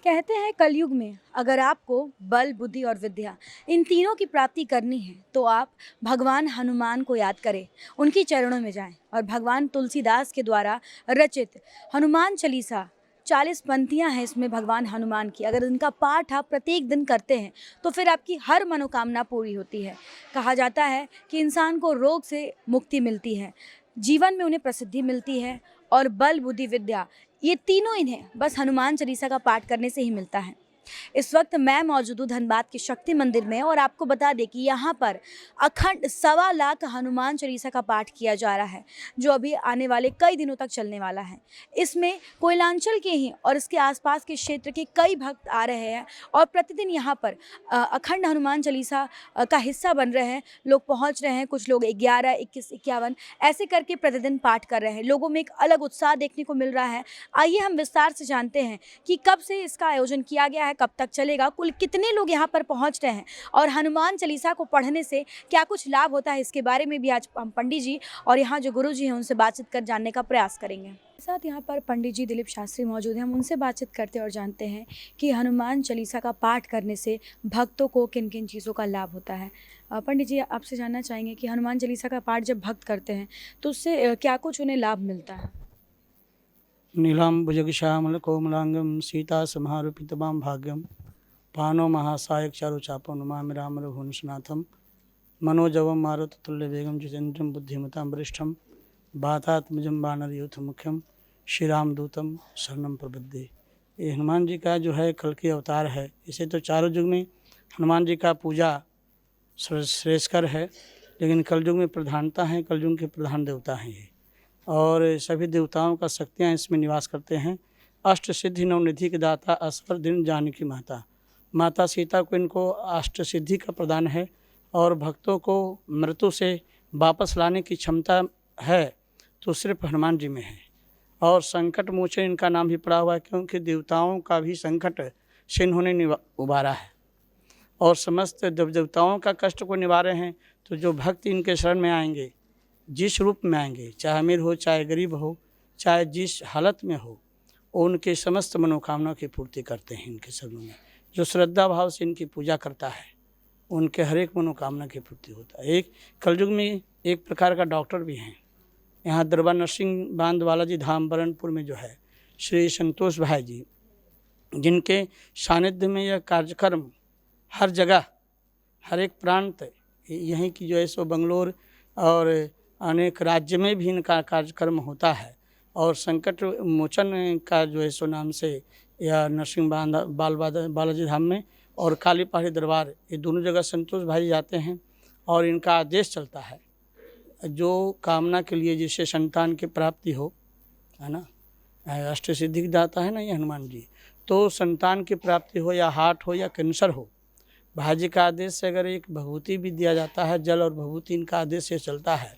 कहते हैं कलयुग में अगर आपको बल, बुद्धि और विद्या इन तीनों की प्राप्ति करनी है तो आप भगवान हनुमान को याद करें, उनके चरणों में जाएं और भगवान तुलसीदास के द्वारा रचित हनुमान चालीसा 40 पंक्तियां हैं इसमें भगवान हनुमान की। अगर इनका पाठ आप प्रत्येक दिन करते हैं तो फिर आपकी हर मनोकामना पूरी होती है। कहा जाता है कि इंसान को रोग से मुक्ति मिलती है, जीवन में उन्हें प्रसिद्धि मिलती है और बल, बुद्धि, विद्या ये तीनों इन्हें बस हनुमान चालीसा का पाठ करने से ही मिलता है। इस वक्त मैं मौजूद हूँ धनबाद के शक्ति मंदिर में और आपको बता दें कि यहाँ पर अखंड 1.25 लाख हनुमान चालीसा का पाठ किया जा रहा है, जो अभी आने वाले कई दिनों तक चलने वाला है। इसमें कोयलांचल के ही और इसके आसपास के क्षेत्र के कई भक्त आ रहे हैं और प्रतिदिन यहाँ पर अखंड हनुमान चालीसा का हिस्सा बन रहे हैं। लोग पहुँच रहे हैं, कुछ लोग 11, 21, 51 ऐसे करके प्रतिदिन पाठ कर रहे हैं। लोगों में एक अलग उत्साह देखने को मिल रहा है। आइए हम विस्तार से जानते हैं कि कब से इसका आयोजन किया गया है, कब तक चलेगा, कुल कितने लोग यहाँ पर पहुँच रहे हैं और हनुमान चालीसा को पढ़ने से क्या कुछ लाभ होता है, इसके बारे में भी आज हम पंडित जी और यहाँ जो गुरु जी हैं उनसे बातचीत कर जानने का प्रयास करेंगे। साथ यहाँ पर पंडित जी दिलीप शास्त्री मौजूद हैं, हम उनसे बातचीत करते हैं और जानते हैं कि हनुमान चालीसा का पाठ करने से भक्तों को किन किन चीज़ों का लाभ होता है। पंडित जी आपसे जानना चाहेंगे कि हनुमान चालीसा का पाठ जब भक्त करते हैं तो उससे क्या कुछ उन्हें लाभ मिलता है। नीलाम्बुजगश्यामल कोमलांगम सीता समारूपितमां भाग्यम पानो महासायक चारुचापो नुमामि राम रघुवंशनाथम मनोजवम मारुततुल्य वेगम जितेन्द्रम बुद्धिमतां वरिष्ठम वातात्मजं वानरयूथ मुख्यम श्री रामदूतम शरणम प्रबद्धे। ये हनुमान जी का जो है कल की अवतार है। इसे तो चारों युग में हनुमान जी का पूजा श्रेष्ठकर है, लेकिन कलयुग में प्रधानता है, कलयुग के प्रधान देवता हैं ये और सभी देवताओं का शक्तियाँ इसमें निवास करते हैं। अष्ट सिद्धि नवनिधि के दाता असवर दिन जानकी माता, माता सीता को इनको अष्ट सिद्धि का प्रदान है और भक्तों को मृत्यु से वापस लाने की क्षमता है तो सिर्फ हनुमान जी में है। और संकट मोचन इनका नाम भी पड़ा हुआ है, क्योंकि देवताओं का भी संकट से इन्होंने उबारा है और समस्त देवताओं का कष्ट को निवारे हैं। तो जो भक्त इनके शरण में आएंगे, जिस रूप में आएंगे, चाहे अमीर हो चाहे गरीब हो, चाहे जिस हालत में हो, उनके समस्त मनोकामना की पूर्ति करते हैं इनके शरणों में। जो श्रद्धा भाव से इनकी पूजा करता है उनके हर एक मनोकामना की पूर्ति होता है। एक कलयुग में एक प्रकार का डॉक्टर भी हैं। यहाँ दरबार नरसिंह बांध बालाजी धाम बरनपुर में जो है श्री संतोष भाई जी, जिनके सानिध्य में यह कार्यक्रम हर जगह हर एक प्रांत यहीं की जो है सो बंगलोर और अनेक राज्य में भी इनका कार्यक्रम होता है। और संकट मोचन का जो है सो नाम से या नरसिंह बालाजी धाम में और काली पहाड़ी दरबार, ये दोनों जगह संतोष भाई जाते हैं और इनका आदेश चलता है जो कामना के लिए, जिससे संतान की प्राप्ति हो, है ना, अष्ट सिद्धि दाता है ना ये हनुमान जी, तो संतान की प्राप्ति हो या हार्ट हो या कैंसर हो, भाजी का आदेश से अगर एक भभूति भी दिया जाता है, जल और भभूति इनका आदेश से चलता है,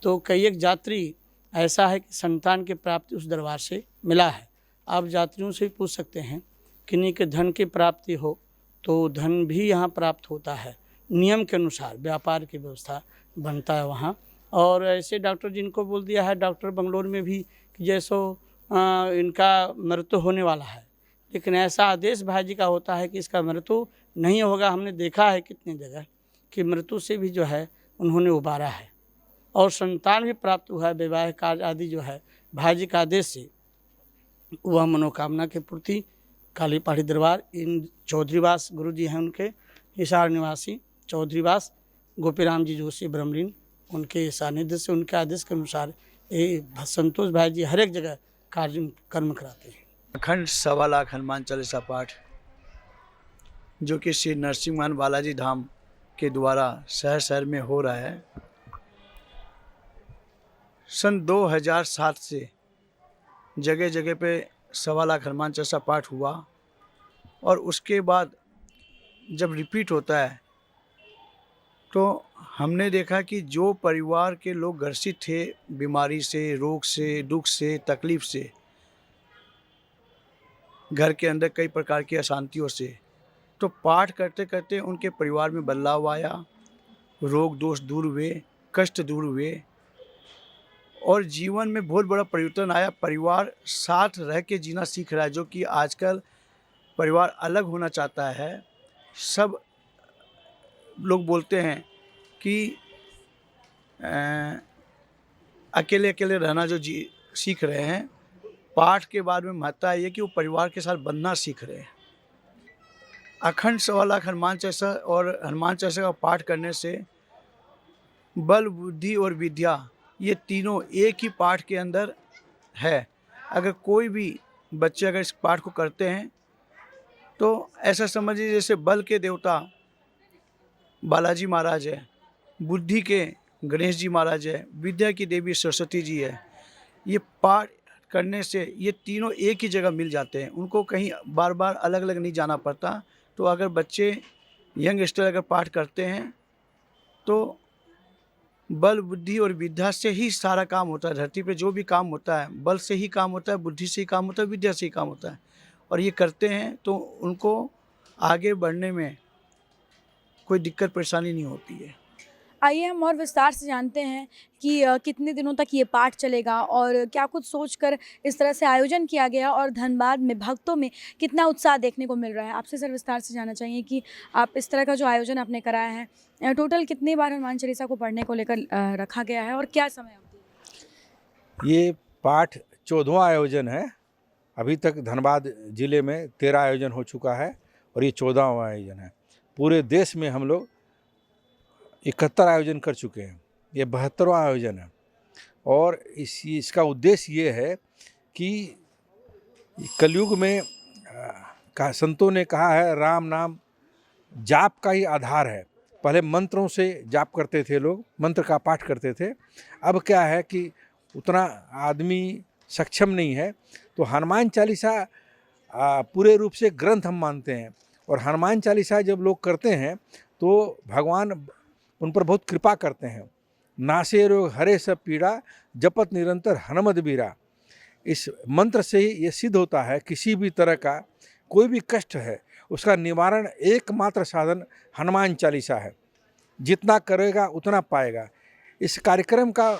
तो कई एक यात्री ऐसा है कि संतान की प्राप्ति उस दरबार से मिला है। आप यात्रियों से भी पूछ सकते हैं, किन्हीं के धन की प्राप्ति हो तो धन भी यहाँ प्राप्त होता है, नियम के अनुसार व्यापार की व्यवस्था बनता है वहाँ। और ऐसे डॉक्टर जिनको बोल दिया है डॉक्टर बंगलोर में भी कि जैसो इनका मृत्यु होने वाला है, लेकिन ऐसा आदेश भाई जी का होता है कि इसका मृत्यु नहीं होगा। हमने देखा है कितनी जगह कि मृत्यु से भी जो है उन्होंने उबारा है और संतान भी प्राप्त हुआ है। विवाह कार्य आदि जो है भाई जी का आदेश से वह मनोकामना की पूर्ति काली पहाड़ी दरबार, इन चौधरीवास गुरु जी हैं उनके हिसार निवासी चौधरीवास गोपीराम जी जोशी ब्रह्मलीन, उनके सानिध्य से उनके आदेश के अनुसार ये संतोष भाई जी हर एक जगह कर्म कराते हैं। अखंड 1.25 लाख हनुमान चालीसा पाठ जो कि श्री नरसिंह बालाजी धाम के द्वारा शहर शहर में हो रहा है। सन 2007 से जगह जगह पे 1.25 लाख हनुमान चालीसा पाठ हुआ और उसके बाद जब रिपीट होता है तो हमने देखा कि जो परिवार के लोग ग्रसित थे बीमारी से, रोग से, दुख से, तकलीफ से, घर के अंदर कई प्रकार की अशांतियों से, तो पाठ करते करते उनके परिवार में बदलाव आया, रोग दोष दूर हुए, कष्ट दूर हुए और जीवन में बहुत बड़ा परिवर्तन आया। परिवार साथ रह के जीना सीख रहा है, जो कि आजकल परिवार अलग होना चाहता है। सब लोग बोलते हैं कि अकेले अकेले रहना जो सीख रहे हैं, पाठ के बाद में महत्ता ये कि वो परिवार के साथ बनना सीख रहे हैं। अखंड 1.25 लाख हनुमान चालीसा और हनुमान चालीसा का पाठ करने से बल, बुद्धि और विद्या ये तीनों एक ही पाठ के अंदर है। अगर कोई भी बच्चे अगर इस पाठ को करते हैं तो ऐसा समझिए जैसे बल के देवता बालाजी महाराज है, बुद्धि के गणेश जी महाराज है, विद्या की देवी सरस्वती जी है। ये पाठ करने से ये तीनों एक ही जगह मिल जाते हैं, उनको कहीं बार बार अलग अलग नहीं जाना पड़ता। तो अगर बच्चे यंगस्टर अगर पाठ करते हैं तो बल, बुद्धि और विद्या से ही सारा काम होता है। धरती पे जो भी काम होता है बल से ही काम होता है, बुद्धि से ही काम होता है, विद्या से ही काम होता है। और ये करते हैं तो उनको आगे बढ़ने में कोई दिक्कत परेशानी नहीं होती है। आइए हम और विस्तार से जानते हैं कि कितने दिनों तक ये पाठ चलेगा और क्या कुछ सोचकर इस तरह से आयोजन किया गया और धनबाद में भक्तों में कितना उत्साह देखने को मिल रहा है। आपसे सर विस्तार से जानना चाहिए कि आप इस तरह का जो आयोजन आपने कराया है, टोटल कितनी बार हनुमान चालीसा को पढ़ने को लेकर रखा गया है और क्या समय अवधि? ये पाठ 14वां आयोजन है। अभी तक धनबाद ज़िले में 13 आयोजन हो चुका है और ये 14वां आयोजन है। पूरे देश में हम लोग 71 आयोजन कर चुके हैं, ये 72वां आयोजन है। और इसका उद्देश्य ये है कि कलयुग में संतों ने कहा है राम नाम जाप का ही आधार है। पहले मंत्रों से जाप करते थे लोग, मंत्र का पाठ करते थे। अब क्या है कि उतना आदमी सक्षम नहीं है, तो हनुमान चालीसा पूरे रूप से ग्रंथ हम मानते हैं। और हनुमान चालीसा जब लोग करते हैं तो भगवान उन पर बहुत कृपा करते हैं। नासे रोग हरे सब पीड़ा, जपत निरंतर हनुमत बीरा। इस मंत्र से ही ये सिद्ध होता है किसी भी तरह का कोई भी कष्ट है उसका निवारण एकमात्र साधन हनुमान चालीसा है। जितना करेगा उतना पाएगा। इस कार्यक्रम का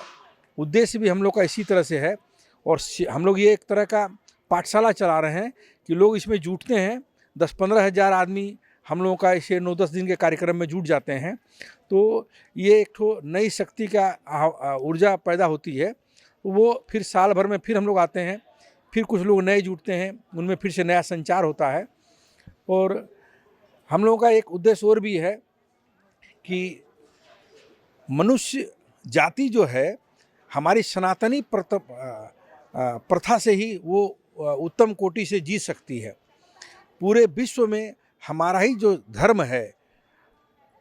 उद्देश्य भी हम लोग का इसी तरह से है। और हम लोग ये एक तरह का पाठशाला चला रहे हैं कि लोग इसमें जुटते हैं। 10-15 हज़ार आदमी हम लोगों का इसे 9-10 दिन के कार्यक्रम में जुट जाते हैं। तो ये एक ठो नई शक्ति का ऊर्जा पैदा होती है। वो फिर साल भर में फिर हम लोग आते हैं, फिर कुछ लोग नए जुटते हैं, उनमें फिर से नया संचार होता है। और हम लोगों का एक उद्देश्य और भी है कि मनुष्य जाति जो है हमारी सनातनी प्रथा से ही वो उत्तम कोटि से जी सकती है। पूरे विश्व में हमारा ही जो धर्म है,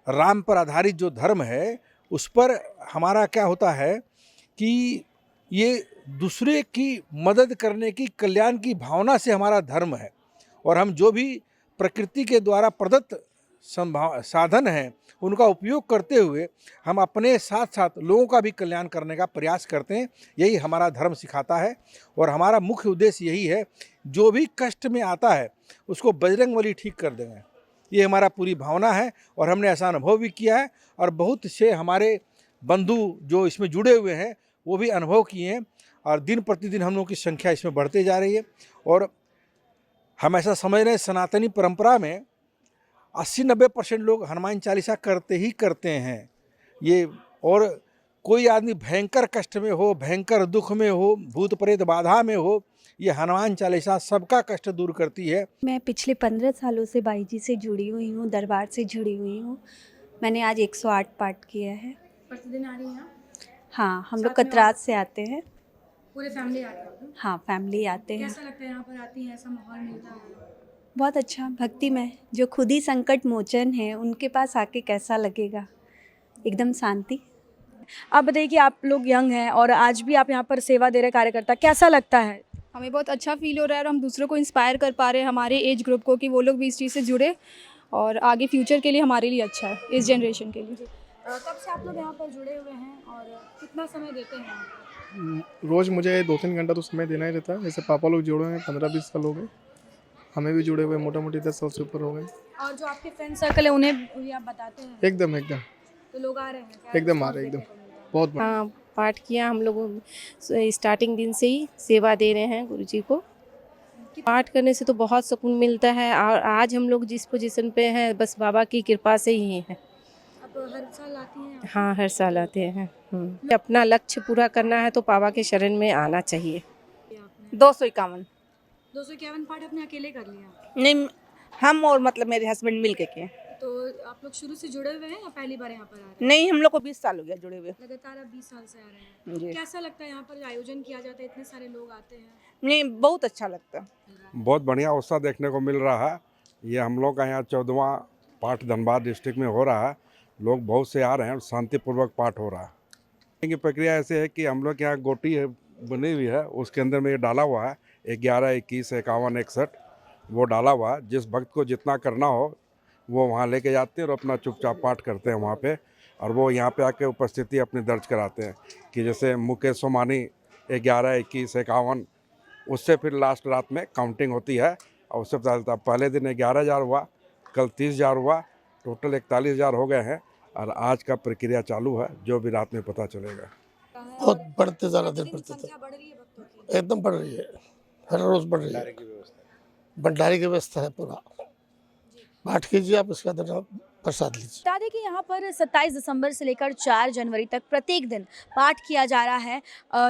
राम पर आधारित जो धर्म है, उस पर हमारा क्या होता है कि ये दूसरे की मदद करने की, कल्याण की भावना से हमारा धर्म है। और हम जो भी प्रकृति के द्वारा प्रदत्त साधन हैं उनका उपयोग करते हुए हम अपने साथ साथ लोगों का भी कल्याण करने का प्रयास करते हैं। यही हमारा धर्म सिखाता है। और हमारा मुख्य उद्देश्य यही है, जो भी कष्ट में आता है उसको बजरंगबली ठीक कर देंगे, ये हमारा पूरी भावना है। और हमने ऐसा अनुभव भी किया है और बहुत से हमारे बंधु जो इसमें जुड़े हुए हैं वो भी अनुभव किए हैं। और दिन प्रतिदिन हम लोगों की संख्या इसमें बढ़ते जा रही है। और हम ऐसा समझ रहे हैं सनातनी परंपरा में 80-90% लोग हनुमान चालीसा करते ही करते हैं ये। और कोई आदमी भयंकर कष्ट में हो, भयंकर दुख में हो, भूत प्रेत बाधा में हो, ये हनुमान चालीसा सबका कष्ट दूर करती है। मैं पिछले 15 सालों से बाई जी से जुड़ी हुई हूँ, दरबार से जुड़ी हुई हूँ। मैंने आज 108 पाठ किया है। प्रतिदिन आ रही हैं आप? हाँ, हम लोग साथ में कतरात से आते हैं। पूरे फैमिली आते हैं? हाँ, फैमिली आते हैं। कैसा लगता है यहाँ पर आती है, ऐसा माहौल मिलता है? बहुत अच्छा, भक्तिमय। जो खुद ही संकट मोचन है उनके पास आके कैसा लगेगा, एकदम शांति। आप बताइए कि आप लोग यंग हैं और आज भी आप यहाँ पर सेवा दे रहे कार्यकर्ता, कैसा लगता है? हमें बहुत अच्छा फील हो रहा है और हम दूसरों को इंस्पायर कर पा रहे हैं, हमारे एज ग्रुप को, कि वो लोग भी इस चीज़ से जुड़े और आगे फ्यूचर के लिए हमारे लिए अच्छा है, इस जनरेशन के लिए। कब से आप लोग यहाँ पर जुड़े हुए हैं और कितना समय देते हैं? रोज़ मुझे 2-3 घंटा तो समय देना ही रहता है। जैसे पापा लोग जुड़े हैं 15-20 साल हो गए, हमें भी जुड़े हुए मोटा मोटी 10 साल से ऊपर हो गए। और जो आपके फ्रेंड सर्कल है उन्हें भी आप बताते हैं? एकदम तो लोग आ रहे हैं क्या? एकदम आ रहे, एकदम बहुत। हाँ, पाठ किया हम लोग स्टार्टिंग दिन से ही सेवा दे रहे हैं गुरुजी को। पाठ करने से तो बहुत सुकून मिलता है और आज हम लोग जिस पोजीशन पे हैं बस बाबा की कृपा से ही हैं। आप हर साल आती हैं यहाँ? हाँ, हर साल आते हैं। अपना लक्ष्य पूरा करना है तो बाबा के शरण में आना चाहिए। आपने 251 251 पाठ आपने अकेले कर लिया? नहीं, हम और मतलब मेरे हस्बैंड मिल के किए। तो आप लोग शुरू से जुड़े हुए हैं या पहली बार यहाँ पर आ रहे हैं? नहीं, हम लोग को 20 साल हो गया जुड़े हुए। लगातार आप 20 साल से आ रहे हैं। जी। कैसा लगता है यहाँ पर आयोजन किया जाता है, इतने सारे लोग आते हैं? नहीं, बहुत अच्छा लगता है। बहुत बढ़िया उत्साह देखने को मिल रहा है। ये हम लोग का यहाँ 14वां पाठ धनबाद डिस्ट्रिक्ट में हो रहा है। लोग बहुत से आ रहे हैं और शांतिपूर्वक पाठ हो रहा है। की प्रक्रिया ऐसे है कि हम लोग के यहाँ गोटी है बनी हुई है, उसके अंदर में ये डाला हुआ है 11, 21, 51, 61 वो डाला हुआ है। जिस भक्त को जितना करना हो वो वहाँ लेके जाते हैं और अपना चुपचाप पाठ करते हैं वहाँ पे, और वो यहाँ पे आके उपस्थिति अपनी दर्ज कराते हैं कि जैसे मुकेश सोमानी 11, 21, 51, उससे फिर लास्ट रात में काउंटिंग होती है और उससे पता चलता पहले दिन 11,000 हुआ, कल 30,000 हुआ, टोटल 41,000 हो गए हैं और आज का प्रक्रिया चालू है, जो भी रात में पता चलेगा। बहुत बढ़ते जा रहा दिन संख्या प्रतिदिन, बढ़ रही है भक्तों की? एकदम बढ़ रही है, हर रोज बढ़ रही है। भंडारे की व्यवस्था है पूरा, पाठ कीजिए आप, उसके बाद प्रसाद लीजिए। बता दें कि यहाँ पर 27 दिसंबर से लेकर 4 जनवरी तक प्रत्येक दिन पाठ किया जा रहा है।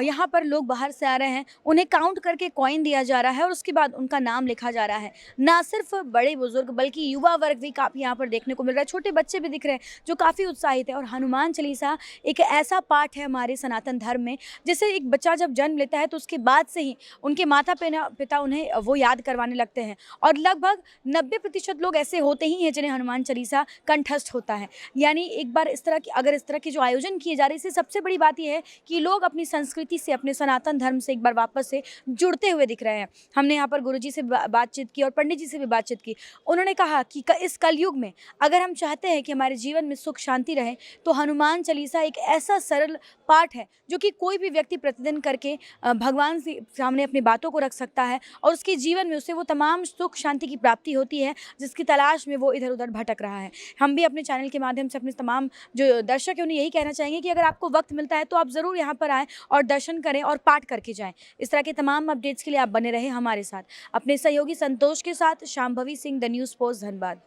यहाँ पर लोग बाहर से आ रहे हैं, उन्हें काउंट करके कॉइन दिया जा रहा है और उसके बाद उनका नाम लिखा जा रहा है। ना सिर्फ बड़े बुजुर्ग बल्कि युवा वर्ग भी काफ़ी यहाँ पर देखने को मिल रहा है। छोटे बच्चे भी दिख रहे हैं जो काफ़ी उत्साहित है। और हनुमान चालीसा एक ऐसा पाठ है हमारे सनातन धर्म में, जैसे एक बच्चा जब जन्म लेता है तो उसके बाद से ही उनके माता पिता उन्हें वो याद करवाने लगते हैं और लगभग 90% लोग ऐसे होते ही हैं जिन्हें हनुमान चालीसा कंठस्थ होता है। यानी एक बार इस तरह के जो आयोजन किए जा रहे हैं, इससे सबसे बड़ी बात यह है कि लोग अपनी संस्कृति से, अपने सनातन धर्म से एक बार वापस से जुड़ते हुए दिख रहे हैं। हमने यहाँ पर गुरुजी से बातचीत की और पंडित जी से भी बातचीत की। उन्होंने कहा कि इस कलयुग में अगर हम चाहते हैं कि हमारे जीवन में सुख शांति रहे तो हनुमान चालीसा एक ऐसा सरल पाठ है जो कि कोई भी व्यक्ति प्रतिदिन करके भगवान के सामने अपनी बातों को रख सकता है और उसके जीवन में उसे वो तमाम सुख शांति की प्राप्ति होती है जिसकी तलाश में वो इधर उधर भटक रहा है। हम भी अपने चैनल के माध्यम से अपने तमाम जो दर्शक हैं उन्हें यही कहना चाहेंगे कि अगर आपको वक्त मिलता है तो आप ज़रूर यहाँ पर आएँ और दर्शन करें और पाठ करके जाएँ। इस तरह के तमाम अपडेट्स के लिए आप बने रहें हमारे साथ। अपने सहयोगी संतोष के साथ Shambhavi Singh, the news post, Dhanbad.